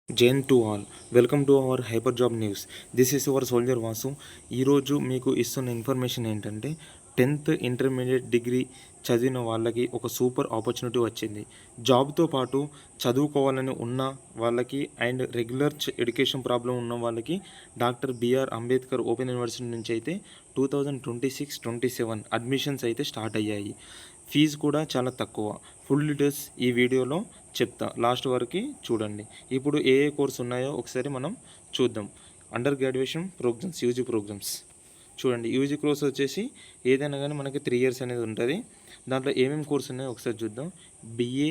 Jain to all, welcome to our hyper job news. This is your soldier Vasu. ఈరోజు మీకు ఇస్తున్న information ఏంటంటే 10th intermediate degree చదివిన వాళ్ళకి ఒక సూపర్ ఆపర్చునిటీ వచ్చింది. జాబ్తో పాటు చదువుకోవాలని ఉన్న వాళ్ళకి అండ్ రెగ్యులర్ ఎడ్యుకేషన్ ప్రాబ్లం ఉన్న వాళ్ళకి doctor BR Ambedkar Open University నుంచి అయితే 2026-27 అడ్మిషన్స్ అయితే స్టార్ట్ అయ్యాయి. ఫీజు కూడా చాలా తక్కువ. ఫుల్ డీటెయిల్స్ ఈ వీడియోలో చెప్తా, లాస్ట్ వరకు చూడండి. ఇప్పుడు ఏ కోర్స్ ఉన్నాయో ఒకసారి మనం చూద్దాం. Under graduation programmes, UG programmes చూడండి. యూజీ కోర్స్ వచ్చేసి ఏదైనా కానీ మనకి 3 years అనేది ఉంటుంది. దాంట్లో ఏమేమి కోర్స్ ఉన్నాయో ఒకసారి చూద్దాం. బిఏ,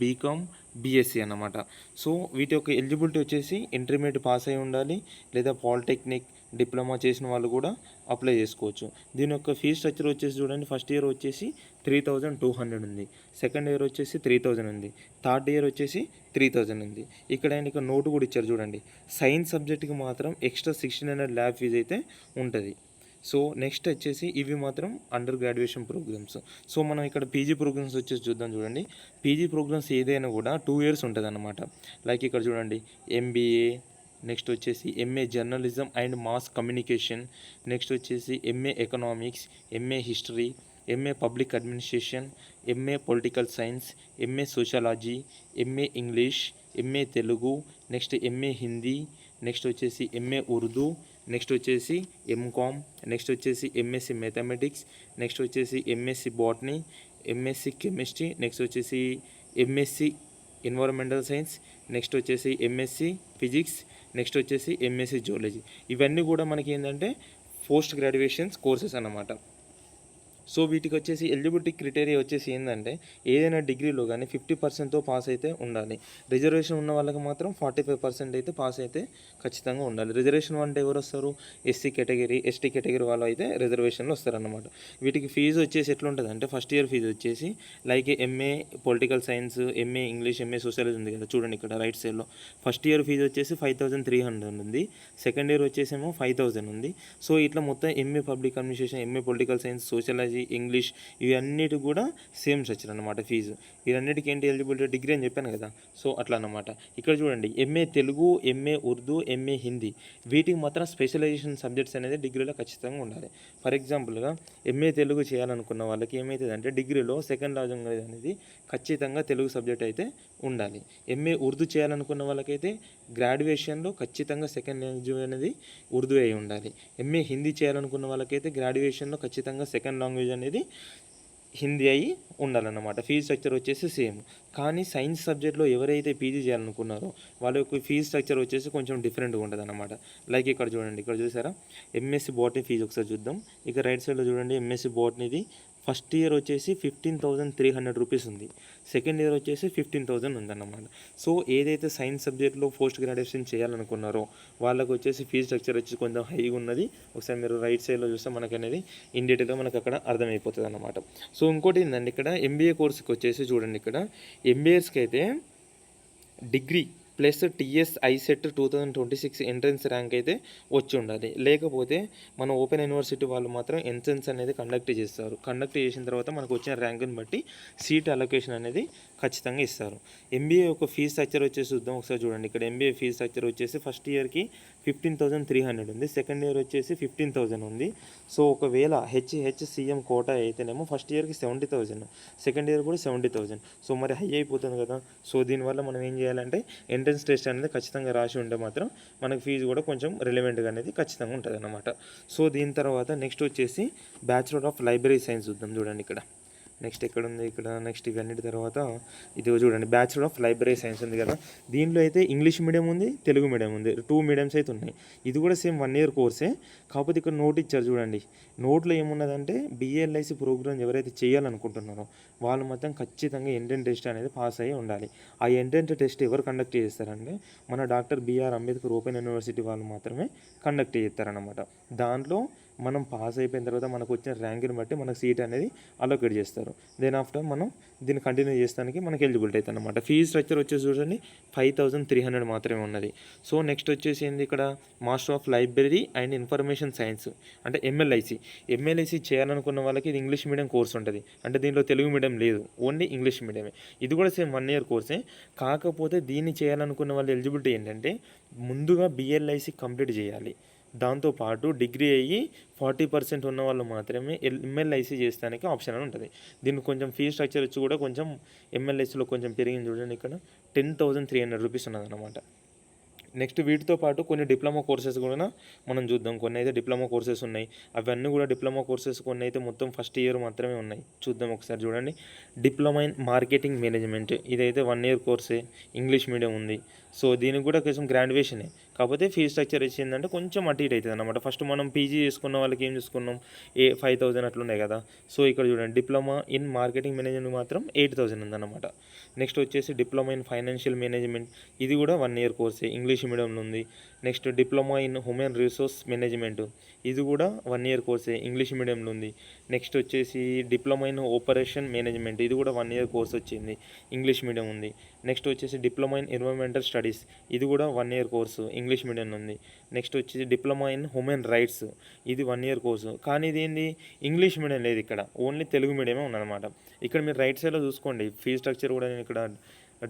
బీకామ్, బీఎస్సీ అన్నమాట. సో వీటి యొక్క ఎలిజిబిలిటీ వచ్చేసి ఇంటర్మీడియట్ పాస్ అయి ఉండాలి, లేదా పాలిటెక్నిక్, డిప్లొమా చేసిన వాళ్ళు కూడా అప్లై చేసుకోవచ్చు. దీని యొక్క ఫీజ్ స్ట్రక్చర్ వచ్చేసి చూడండి. ఫస్ట్ ఇయర్ వచ్చేసి 3200 ఉంది, సెకండ్ ఇయర్ వచ్చేసి 3000 ఉంది, థర్డ్ ఇయర్ వచ్చేసి 3000 ఉంది. ఇక్కడ నోటు కూడా ఇచ్చారు చూడండి. సైన్స్ సబ్జెక్ట్కి మాత్రం ఎక్స్ట్రా 1600 ల్యాబ్ ఫీజు అయితే ఉంటుంది. సో నెక్స్ట్ వచ్చేసి ఇవి మాత్రం అండర్ గ్రాడ్యుయేషన్ ప్రోగ్రామ్స్. సో మనం ఇక్కడ పీజీ ప్రోగ్రామ్స్ వచ్చేసి చూద్దాం చూడండి. పీజీ ప్రోగ్రామ్స్ ఏదైనా కూడా 2 years ఉంటుంది అన్నమాట. లైక్ ఇక్కడ చూడండి, ఎంబీఏ, నెక్స్ట్ వచ్చేసి MA journalism and mass communication, next వచ్చేసి MA economics, MA history, MA public administration, MA political science, MA sociology, MA English, MA Telugu, next MA Hindi, next వచ్చేసి ఎంఏ ఉర్దూ, నెక్స్ట్ వచ్చేసి ఎంకామ్, నెక్స్ట్ వచ్చేసి MSc mathematics, next వచ్చేసి MSc botany, MSc chemistry, next వచ్చేసి MSc environmental science, next వచ్చేసి MSc physics, next వచ్చేసి MSc zoology. ఇవన్నీ కూడా మనకి ఏంటంటే పోస్ట్ గ్రాడ్యుయేషన్స్ కోర్సెస్ అన్నమాట. సో వీటికి వచ్చేసి ఎలిజిబిలిటీ క్రైటీరియా వచ్చేసి ఏంటంటే ఏదైనా డిగ్రీలో కానీ 50%తో పాస్ అయితే ఉండాలి. రిజర్వేషన్ ఉన్న వాళ్ళకి మాత్రం 45% అయితే పాస్ అయితే ఖచ్చితంగా ఉండాలి. రిజర్వేషన్ అంటే ఎవరు వస్తారు? ఎస్సీ కేటగిరీ, ఎస్టీ కేటగిరీ వాళ్ళు అయితే రిజర్వేషన్లో వస్తారన్నమాట. వీటికి ఫీజు వచ్చేసి ఎట్లుంటుంది అంటే ఫస్ట్ ఇయర్ ఫీజు వచ్చేసి like MA political science, MA English, MA sociology ఉంది కదా చూడండి ఇక్కడ రైట్ సైడ్లో. ఫస్ట్ ఇయర్ ఫీజు వచ్చేసి 5300 ఉంది, సెకండ్ ఇయర్ వచ్చేసేమో 5000 ఉంది. సో ఇట్లా మొత్తం MA public administration, MA political science, sociology, English ఇవన్నిటి కూడా సేమ్ స్ట్రక్చర్ అనమాట ఫీజు. వీరన్నిటికి ఏంటి ఎలిజిబిలిటీ? డిగ్రీ అని చెప్పాను కదా. సో అట్లా అనమాట. ఇక్కడ చూడండి, MA Telugu, MA Urdu, MA Hindi, వీటికి మాత్రం స్పెషలైజేషన్ సబ్జెక్ట్స్ అనేది డిగ్రీలో ఖచ్చితంగా ఉండాలి. ఫర్ ఎగ్జాంపుల్గా ఎంఏ తెలుగు చేయాలనుకున్న వాళ్ళకి ఏమవుతుందంటే డిగ్రీలో సెకండ్ లాంగ్వేజ్ అనేది ఖచ్చితంగా తెలుగు సబ్జెక్ట్ అయితే ఉండాలి. ఎంఏ ఉర్దూ చేయాలనుకున్న వాళ్ళకైతే గ్రాడ్యుయేషన్లో ఖచ్చితంగా సెకండ్ లాంగ్వేజ్ అనేది ఉర్దూ అయి ఉండాలి. ఎంఏ హిందీ చేయాలనుకున్న వాళ్ళకైతే గ్రాడ్యుయేషన్లో ఖచ్చితంగా సెకండ్ లాంగ్వేజ్ అనేది హిందీ అయి ఉండాలన్నమాట. ఫీజు స్ట్రక్చర్ వచ్చేసి సేమ్. కానీ సైన్స్ సబ్జెక్ట్లో ఎవరైతే పీజీ చేయాలనుకున్నారో వాళ్ళ యొక్క ఫీజు స్ట్రక్చర్ వచ్చేసి కొంచెం డిఫరెంట్గా ఉంటుంది అనమాట. లైక్ ఇక్కడ చూడండి, ఇక్కడ చూసారా ఎంఎస్సి బాటనీ ఫీజు ఒకసారి చూద్దాం. ఇక రైట్ సైడ్లో చూడండి, ఎంఎస్సి బాటనీది ఫస్ట్ ఇయర్ వచ్చేసి 15,300 రూపీస్ ఉంది, సెకండ్ ఇయర్ వచ్చేసి 15,000 ఉందన్నమాట. సో ఏదైతే సైన్స్ సబ్జెక్ట్లో పోస్ట్ గ్రాడ్యుయేషన్ చేయాలనుకున్నారో వాళ్ళకు వచ్చేసి ఫీజు స్ట్రక్చర్ వచ్చి కొంచెం హైగా ఉన్నది. ఒకసారి మీరు రైట్ సైడ్లో చూస్తే మనకు అనేది ఇన్ డీటెయిల్గా మనకు అక్కడ అర్థమైపోతుంది అన్నమాట. సో ఇంకోటి ఏంటంటే ఇక్కడ ఎంబీఏ కోర్సుకి వచ్చేసి చూడండి, ఇక్కడ ఎంబీఏస్కి అయితే degree plus TS ICET 2026 entrance rank అయితే వచ్చి ఉండాలి. లేకపోతే మన ఓపెన్ యూనివర్సిటీ వాళ్ళు మాత్రం ఎంట్రన్స్ అనేది కండక్ట్ చేస్తారు. కండక్ట్ చేసిన తర్వాత మనకు వచ్చిన ర్యాంకుని బట్టి సీట్ అలొకేషన్ అనేది ఖచ్చితంగా ఇస్తారు. ఎంబీఏ యొక్క ఫీజ్ స్ట్రక్చర్ వచ్చేసి చూద్దాం ఒకసారి చూడండి. ఇక్కడ ఎంబీఏ ఫీజ్ స్ట్రక్చర్ వచ్చేసి ఫస్ట్ ఇయర్కి 15,300 ఉంది, సెకండ్ ఇయర్ వచ్చేసి 15,000 ఉంది. సో ఒకవేళ హెచ్సిఎం కోటా అయితేనేమో ఫస్ట్ ఇయర్కి 70,000, సెకండ్ ఇయర్ కూడా 70,000. సో మరి హై అయిపోతుంది కదా. సో దీనివల్ల మనం ఏం చేయాలంటే ఎంట్రన్స్ టెస్ట్ అనేది ఖచ్చితంగా రాసి ఉంటే మాత్రం మనకు ఫీజు కూడా కొంచెం రిలవెంట్గా అనేది ఖచ్చితంగా ఉంటుంది అన్నమాట. సో దీని తర్వాత నెక్స్ట్ వచ్చేసి బ్యాచులర్ ఆఫ్ లైబ్రరీ సైన్స్ చూద్దాం చూడండి. ఇక్కడ నెక్స్ట్ ఎక్కడ ఉంది, ఇక్కడ నెక్స్ట్ ఇవన్నిటి తర్వాత ఇది చూడండి, బ్యాచులర్ ఆఫ్ లైబ్రరీ సైన్స్ ఉంది కదా. దీనిలో అయితే ఇంగ్లీష్ మీడియం ఉంది, తెలుగు మీడియం ఉంది, 2 మీడియంస్ అయితే ఉన్నాయి. ఇది కూడా సేమ్ 1 year కోర్సే. కాకపోతే ఇక్కడ నోట్ ఇచ్చారు చూడండి. నోట్లో ఏమున్నదంటే బిఏఎల్ఐసి ప్రోగ్రామ్ ఎవరైతే చేయాలనుకుంటున్నారో వాళ్ళు మాత్రం ఖచ్చితంగా ఎంట్రన్స్ టెస్ట్ అనేది పాస్ అయ్యి ఉండాలి. ఆ ఎంట్రన్స్ టెస్ట్ ఎవరు కండక్ట్ చేస్తారంటే మన doctor BR Ambedkar Open University వాళ్ళు మాత్రమే కండక్ట్ చేస్తారనమాట. దాంట్లో మనం పాస్ అయిపోయిన తర్వాత మనకు వచ్చిన ర్యాంక్ని బట్టి మనకు సీట్ అనేది అలొకేట్ చేస్తారు. దెన్ ఆఫ్టర్ మనం దీన్ని కంటిన్యూ చేస్తానికి మనకి ఎలిజిబిలిటీ అవుతుంది అనమాట. ఫీజు స్ట్రక్చర్ వచ్చేసి చూడండి 5300 మాత్రమే ఉన్నది. సో నెక్స్ట్ వచ్చేసి ఏంది ఇక్కడ master of library and information science అంటే ఎంఎల్ఐసి చేయాలనుకున్న వాళ్ళకి ఇది ఇంగ్లీష్ మీడియం కోర్స్ ఉంటుంది. అంటే దీనిలో తెలుగు మీడియం లేదు, ఓన్లీ ఇంగ్లీష్ మీడియమే. ఇది కూడా సేమ్ 1 ఇయర్ కోర్సే. కాకపోతే దీన్ని చేయాలనుకున్న వాళ్ళ ఎలిజిబిలిటీ ఏంటంటే ముందుగా బిఎల్ఐసి కంప్లీట్ చేయాలి. దాంతోపాటు డిగ్రీ అయ్యి 40% ఉన్న వాళ్ళు మాత్రమే ఎంఎల్ఐసి చేస్తానికి ఆప్షన్ అని ఉంటుంది. దీనికి కొంచెం ఫీ స్ట్రక్చర్ వచ్చి కూడా కొంచెం ఎంఎల్ఐసిలో కొంచెం పెరిగింది చూడండి. ఇక్కడ 10,300 రూపీస్ ఉన్నదన్నమాట. నెక్స్ట్ వీటితో పాటు కొన్ని డిప్లొమా కోర్సెస్ కూడా మనం చూద్దాం. కొన్ని అయితే డిప్లొమా కోర్సెస్ ఉన్నాయి, అవన్నీ కూడా డిప్లొమా కోర్సెస్ కొన్ని అయితే మొత్తం ఫస్ట్ ఇయర్ మాత్రమే ఉన్నాయి. చూద్దాం ఒకసారి చూడండి. డిప్లొమా ఇన్ మార్కెటింగ్ మేనేజ్మెంట్ ఇదైతే 1 ఇయర్ కోర్సే, ఇంగ్లీష్ మీడియం ఉంది. సో దీనికి కూడా కొంచెం గ్రాడ్యుయేషనే, కాకపోతే ఫీ స్ట్రక్చర్ వచ్చిందంటే కొంచెం అటు ఇటు అవుతుంది అనమాట. ఫస్ట్ మనం పీజీ చేసుకున్న వాళ్ళకి ఏం చూసుకున్నాం 5,000 అట్లున్నాయి కదా. సో ఇక్కడ చూడండి డిప్లొమా ఇన్ మార్కెటింగ్ మేనేజ్మెంట్ మాత్రం 8,000 ఉందన్నమాట. నెక్స్ట్ వచ్చేసి డిప్లొమా ఇన్ ఫైనాన్షియల్ మేనేజ్మెంట్ ఇది కూడా 1 ఇయర్ కోర్సే, ఇంగ్లీష్ మీడియంలో ఉంది. Next diploma in human resource management ఇది కూడా 1 ఇయర్ కోర్సే, ఇంగ్లీష్ మీడియంలో ఉంది. నెక్స్ట్ వచ్చేసి డిప్లొమా ఇన్ ఆపరేషన్ మేనేజ్మెంట్ ఇది కూడా 1 ఇయర్ కోర్స్ వచ్చింది, ఇంగ్లీష్ మీడియం ఉంది. నెక్స్ట్ వచ్చేసి డిప్లొమా ఇన్ ఎన్విరాన్మెంటల్ స్టడీస్ ఇది కూడా 1 ఇయర్ కోర్సు, ఇంగ్లీష్ మీడియంలో ఉంది. నెక్స్ట్ వచ్చేసి డిప్లొమా ఇన్ హ్యూమన్ రైట్స్ ఇది 1 ఇయర్ కోర్సు, కానీ ఇది ఏంది ఇంగ్లీష్ మీడియం లేదు, ఇక్కడ ఓన్లీ తెలుగు మీడియమే ఉందన్నమాట. ఇక్కడ మీరు రైట్ సైడ్లో చూసుకోండి, ఫీ స్ట్రక్చర్ కూడా నేను ఇక్కడ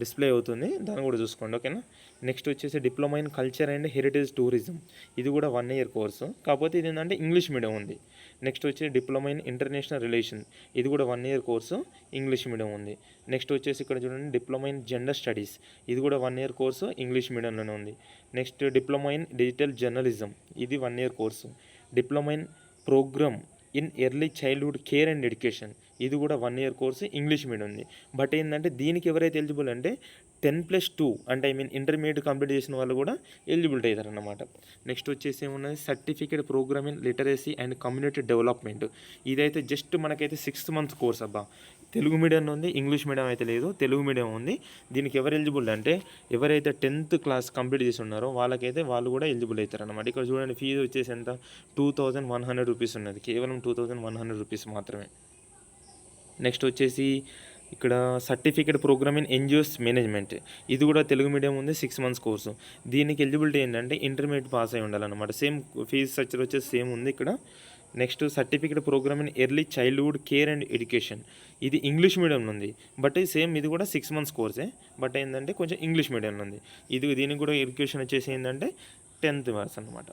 డిస్ప్లే అవుతుంది, దాన్ని కూడా చూసుకోండి. ఓకేనా. నెక్స్ట్ వచ్చేసి diploma in culture and heritage tourism ఇది కూడా 1 ఇయర్ కోర్సు, కాకపోతే ఇది ఏంటంటే ఇంగ్లీష్ మీడియం ఉంది. నెక్స్ట్ వచ్చి డిప్లొమా ఇన్ ఇంటర్నేషనల్ రిలేషన్ ఇది కూడా 1 ఇయర్ కోర్సు, ఇంగ్లీష్ మీడియం ఉంది. నెక్స్ట్ వచ్చేసి ఇక్కడ చూడండి డిప్లొమా ఇన్ జెండర్ స్టడీస్ ఇది కూడా 1 ఇయర్ కోర్సు, ఇంగ్లీష్ మీడియంలోనే ఉంది. Next diploma in digital journalism ఇది 1 year course. Diploma in programme in early childhood care and education ఇది కూడా 1 ఇయర్ కోర్సు, ఇంగ్లీష్ మీడియం ఉంది. బట్ ఏంటంటే దీనికి ఎవరైతే ఎలిజిబుల్ అంటే 10+2 అంటే ఇంటర్మీడియట్ కంప్లీట్ చేసిన వాళ్ళు కూడా ఎలిజిబిలిటీ అవుతారన్నమాట. నెక్స్ట్ వచ్చేసి ఏమున్నది certificate programme in literacy and community development ఇదైతే జస్ట్ మనకైతే 6 months కోర్స్ అబ్బా. తెలుగు మీడియం ఉంది, ఇంగ్లీష్ మీడియం అయితే లేదు, తెలుగు మీడియం ఉంది. దీనికి ఎవరు ఎలిజిబుల్ అంటే ఎవరైతే 10th క్లాస్ కంప్లీట్ చేసి ఉన్నారో వాళ్ళకైతే వాళ్ళు కూడా ఎలిజిబుల్ అవుతారన్నమాట. ఇక్కడ చూడండి ఫీజు వచ్చేసి ఎంత 2,100 రూపీస్ ఉన్నది, కేవలం 2,100 రూపీస్ మాత్రమే. నెక్స్ట్ వచ్చేసి ఇక్కడ certificate programme in NGOs management ఇది కూడా తెలుగు మీడియం ఉంది, 6 months కోర్సు. దీనికి ఎలిజిబిలిటీ ఏంటంటే ఇంటర్మీడియట్ పాస్ అయి ఉండాలన్నమాట. సేమ్ ఫీజు స్ట్రక్చర్ వచ్చేసి సేమ్ ఉంది ఇక్కడ. Next certificate programme in early childhood care and education ఇది ఇంగ్లీష్ మీడియంలో ఉంది, బట్ సేమ్ ఇది కూడా 6 months కోర్సే, బట్ ఏంటంటే కొంచెం ఇంగ్లీష్ మీడియంలో ఉంది. దీనికి కూడా ఎడ్యుకేషన్ వచ్చేసి ఏంటంటే 10th క్లాస్ అనమాట.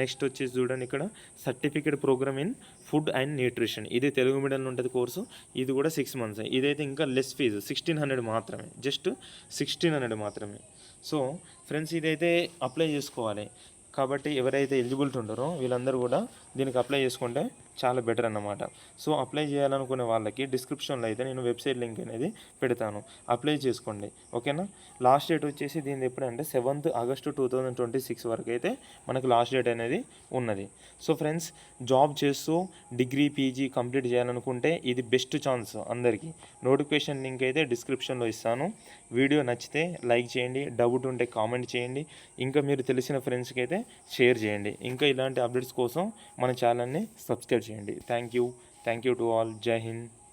నెక్స్ట్ వచ్చేసి చూడండి ఇక్కడ certificate programme in food and nutrition ఇది తెలుగు మీడియంలో ఉంటుంది కోర్సు, ఇది కూడా 6 months. ఇదైతే ఇంకా లెస్ ఫీజు 1,600 మాత్రమే, జస్ట్ 1,600 మాత్రమే. సో ఫ్రెండ్స్ ఇదైతే అప్లై చేసుకోవాలి. కాబట్టి ఎవరైతే ఎలిజిబిలిటీ ఉంటారో వీళ్ళందరూ కూడా దీనికి అప్లై చేసుకుంటే చాలా బెటర్ అన్నమాట. సో అప్లై చేయాలనుకునే వాళ్ళకి డిస్క్రిప్షన్లో అయితే నేను వెబ్సైట్ లింక్ అనేది పెడతాను, అప్లై చేసుకోండి. ఓకేనా. లాస్ట్ డేట్ వచ్చేసి దీన్ని ఎప్పుడంటే 7th August 2026 వరకు అయితే మనకు లాస్ట్ డేట్ అనేది ఉన్నది. సో ఫ్రెండ్స్ జాబ్ చేస్తూ డిగ్రీ పీజీ కంప్లీట్ చేయాలనుకుంటే ఇది బెస్ట్ ఛాన్స్ అందరికీ. నోటిఫికేషన్ లింక్ అయితే డిస్క్రిప్షన్లో ఇస్తాను. వీడియో నచ్చితే లైక్ చేయండి, డౌట్ ఉంటే కామెంట్ చేయండి, ఇంకా మీరు తెలిసిన ఫ్రెండ్స్కి అయితే షేర్ చేయండి. ఇంకా ఇలాంటి అప్డేట్స్ కోసం మన ఛానల్ని సబ్స్క్రైబ్ చేయండి. Thank you to all. జై హింద్.